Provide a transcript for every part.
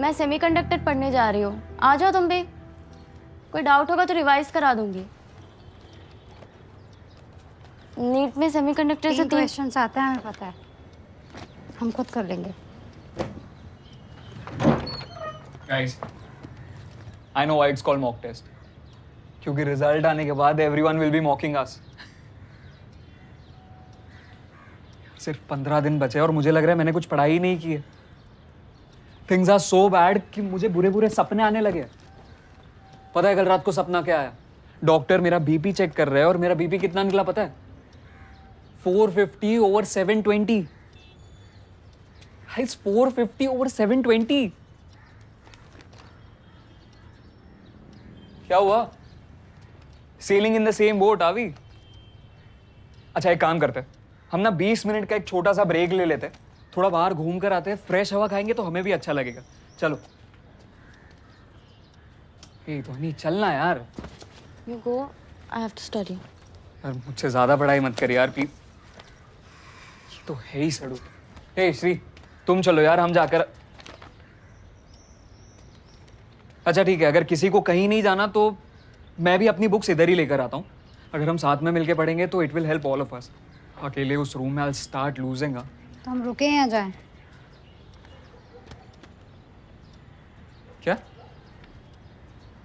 मैं सेमीकंडक्टर पढ़ने जा रही हूँ, आ जाओ तुम भी। कोई डाउट होगा तो रिवाइज करा दूंगी। नीट में सेमीकंडक्टर से 3 क्वेश्चंस आते हैं, हमें पता है, हम खुद कर लेंगे। Guys, I know why it's called mock test. क्योंकि रिजल्ट आने के बाद everyone will be mocking us. सिर्फ 15 दिन बचे और मुझे लग रहा है मैंने कुछ पढ़ाई ही नहीं की है। Things are so bad कि मुझे बुरे बुरे सपने आने लगे। पता है कल रात को सपना क्या आया? डॉक्टर मेरा बीपी चेक कर रहा है और मेरा बीपी कितना निकला पता है? 450 over 720. It's 450 over 720. क्या हुआ? Sailing in the same boat are we? अच्छा एक काम करते हैं, हम ना 20 मिनट का एक छोटा सा ब्रेक ले लेते हैं, थोड़ा बाहर घूम कर आते हैं, फ्रेश हवा खाएंगे तो हमें भी अच्छा लगेगा। चलो। ए धोनी चलना यार। You go, I have to study. यार मुझसे ज्यादा पढ़ाई मत कर यार प्लीज। ये तो है ही सड़ू। ए श्री तुम चलो यार, हम जाकर। अच्छा ठीक है, अगर किसी को कहीं नहीं जाना तो मैं भी अपनी बुक्स इधर ही लेकर आता हूँ। अगर हम साथ में मिलके पढ़ेंगे तो it will help all of us. अकेले उस रूम में आई स्टार्ट लूजिंग। तो हम रुके या जाएं? क्या?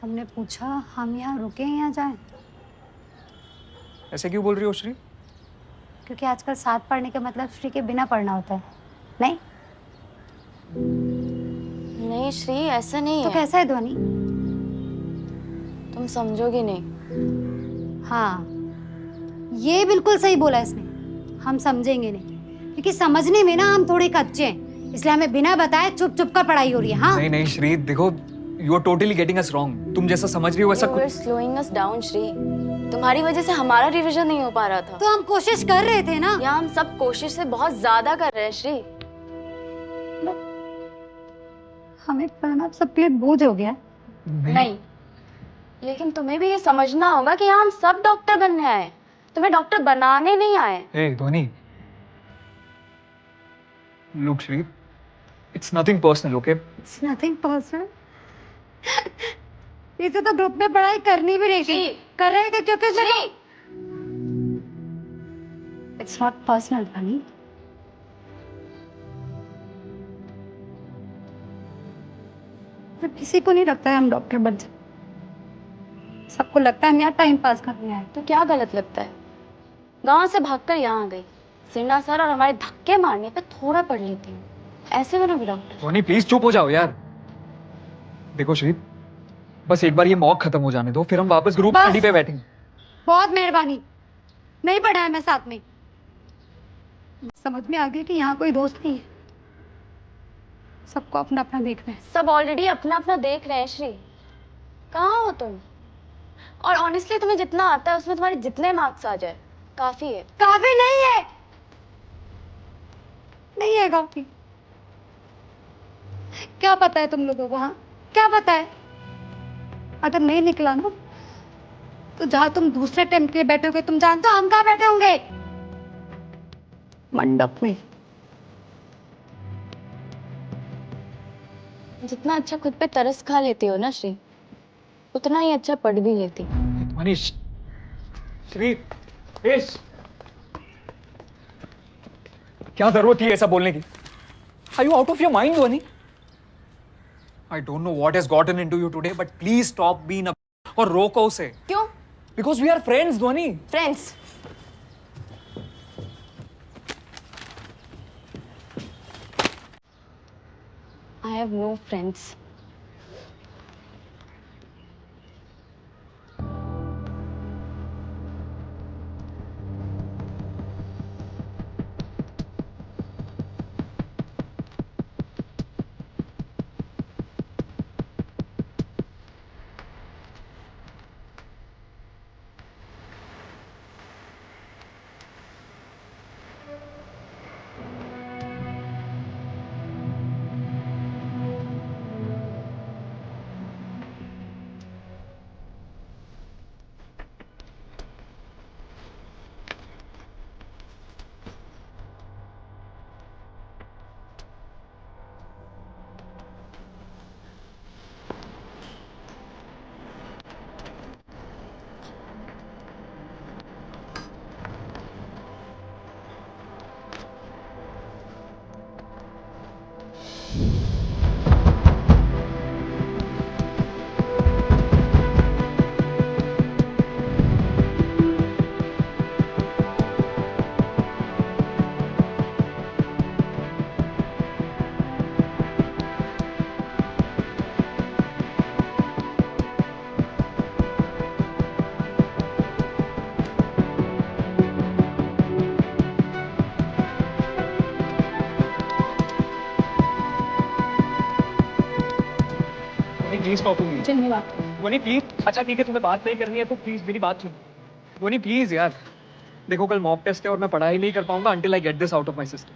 हमने पूछा हम यहाँ रुके या जाएं? ऐसे क्यों बोल रही हो श्री? क्योंकि आजकल साथ पढ़ने का मतलब श्री के बिना पढ़ना होता है, नहीं? नहीं श्री, ऐसा नहीं तो है। कैसा है ध्वनि? तुम समझोगी नहीं। हाँ, ये बिल्कुल सही बोला इसने। हम समझेंगे नहीं, क्योंकि समझने में ना हम थोड़े कच्चे हैं, इसलिए हमें बिना बताए चुप चुप कर पढ़ाई हो रही है। हाँ नहीं नहीं श्री देखो, you are totally getting us wrong. तुम जैसा समझ रही हो वैसा You were slowing us down, Shri. तुम्हारी वजह से हमारा रिवीजन नहीं हो पा रहा था। तो हम कोशिश कर रहे थे ना। यहाँ हम सब कोशिश से बहुत ज्यादा कर रहे हैं श्री। हमें पढ़ना सबके लिए बोझ हो गया। नहीं, लेकिन तुम्हें भी ये समझना होगा कि यहाँ हम सब डॉक्टर बनने आए, तुम्हें डॉक्टर बनाने नहीं आए। Hey Dhoni, look Shri, it's nothing personal, okay? It's nothing personal. इसे तो ग्रुप में पढ़ाई करनी भी नहीं थी। कर रहे थे क्योंकि It's not personal, honey. किसी को नहीं लगता है हम डॉक्टर बन सकते। सबको लगता है हम यहाँ टाइम पास करने आए। तो क्या गलत लगता है? गांव से भागकर यहाँ आ गई, सिन्हा सर और हमारे धक्के मारने पे थोड़ा पढ़ लेती हूँ। ऐसे बनोगे डॉक्टर? धोनी प्लीज चुप हो जाओ यार। देखो श्री, बस एक बार ये मॉक खत्म हो जाने दो, फिर हम वापस ग्रुप स्टडी पे बैठेंगे। बहुत मेहरबानी, नहीं पढ़ा है मैं साथ में। समझ में आ गया कि यहाँ कोई दोस्त नहीं है, सबको अपना अपना देखना है। सब ऑलरेडी अपना अपना देख रहे हैं श्री। कहाँ हो तुम? और ऑनेस्टली तुम्हें जितना आता है उसमें तुम्हारे जितने मार्क्स आ जाए काफी है। काफी नहीं है, नहीं है काफी। क्या पता है तुम लोगों को? हाँ क्या पता है? अगर नहीं निकला ना तो जहाँ तुम दूसरे अटेम्प्ट के लिए बैठोगे, तुम जानते हो हम कहाँ बैठे होंगे? मंडप में। जितना अच्छा खुद पे तरस खा लेती हो ना श्री, उतना ही अच्छा पढ़ भी लेती। मनीष, श्री, इश, क्या जरूरत थी ऐसा बोलने की? Are you out of your mind, Dhoni? I don't know what has gotten into you today, but please stop being a और रोको उसे। क्यों? Because we are friends, Dhoni. Friends? I have no friends. Please talk to me. चल मेरी बात ध्वनि please. अच्छा ठीक है, तुम्हें बात नहीं करनी है तो प्लीज मेरी बात सुनो। ध्वनि प्लीज यार, देखो कल मॉक टेस्ट है और मैं पढ़ाई नहीं कर पाऊंगा until I get this out of my system।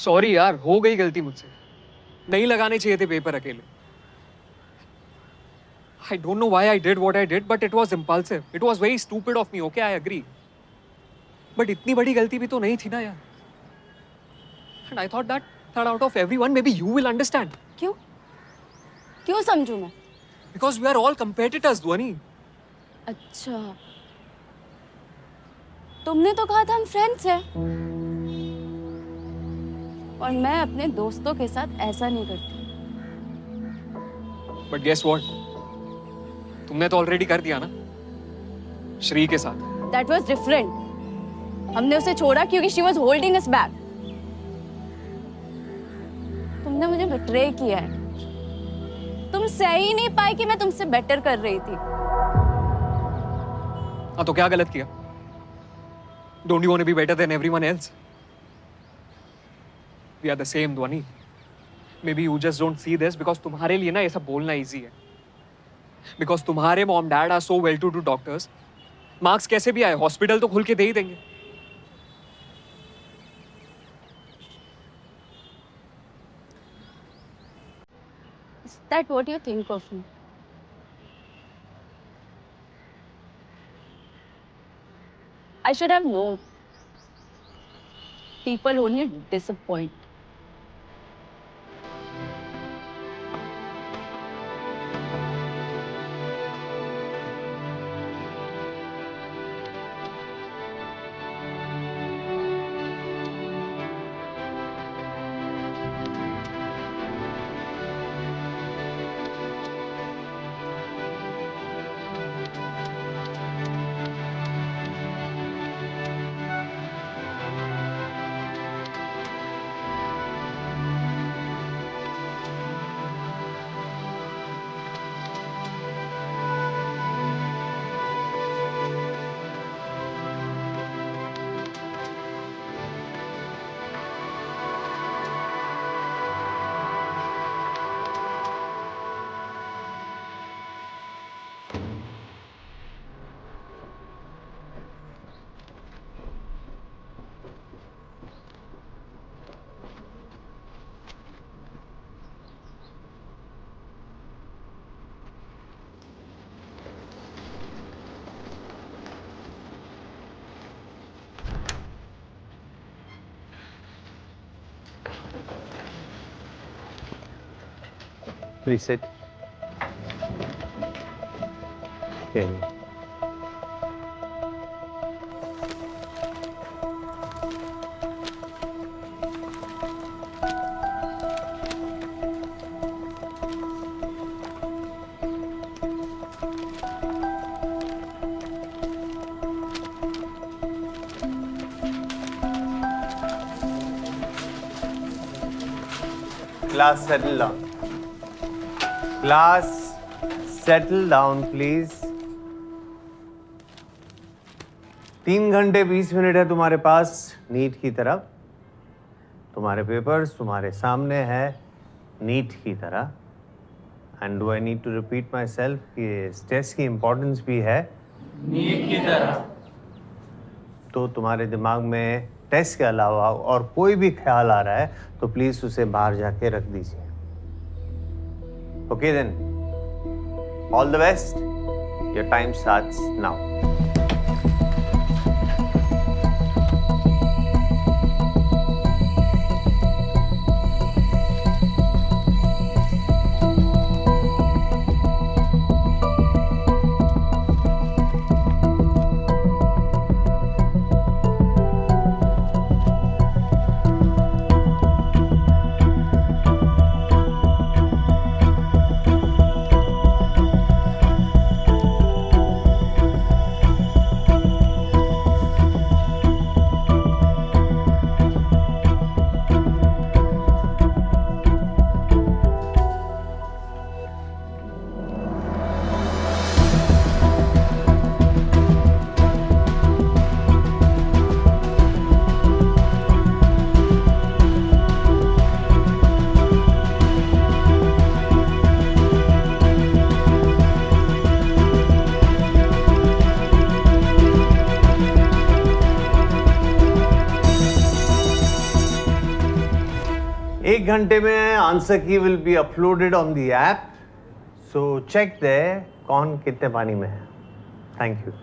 Sorry यार, हो गई गलती मुझसे, नहीं लगाने चाहिए थे पेपर अकेले। I don't know why I did what I did, but it was impulsive. It was very stupid of me. Okay, I agree. But इतनी बड़ी गलती भी तो नहीं थी ना यार। And I thought that out of everyone, maybe you will understand. क्यों क्यों समझूं मैं? Because we are all competitors, ध्वनि। अच्छा, तुमने तो कहा था हम फ्रेंड्स हैं, और मैं अपने दोस्तों के साथ ऐसा नहीं करती। But guess what? तुमने तो ऑलरेडी कर दिया ना श्री के साथ। That was different. हमने उसे छोड़ा क्योंकि she was holding us back. तुमने मुझे बिट्रे किया है। तुम सह ही नहीं पाए कि मैं तुमसे बेटर कर रही थी। हाँ तो क्या गलत किया? Don't you want to be better than everyone else? We are the same, ध्वनि। Maybe you just don't see this because तुम्हारे लिए ना ये सब बोलना easy है। Because तुम्हारे mom dad are so well-to-do doctors, मार्क्स कैसे भी आए हॉस्पिटल तो खुल के दे ही देंगे। Is that what you think of me? I should have known. People only disappoint. Please sit. Okay. Class, settle down. Class, settle down, please. 3 घंटे 20 minute है तुम्हारे पास नीट की तरफ। तुम्हारे पेपर्स तुम्हारे सामने है नीट की तरह। And do I need to repeat myself कि इस टेस्ट की इम्पोर्टेंस भी है नीट की तरह। तो तुम्हारे दिमाग में टेस्ट के अलावा और कोई भी ख्याल आ रहा है तो प्लीज उसे बाहर जाके रख दीजिए। Okay then, all the best. Your time starts now. 1 घंटे में answer key will be uploaded on the app, so check there कौन कितने पानी में है. Thank you.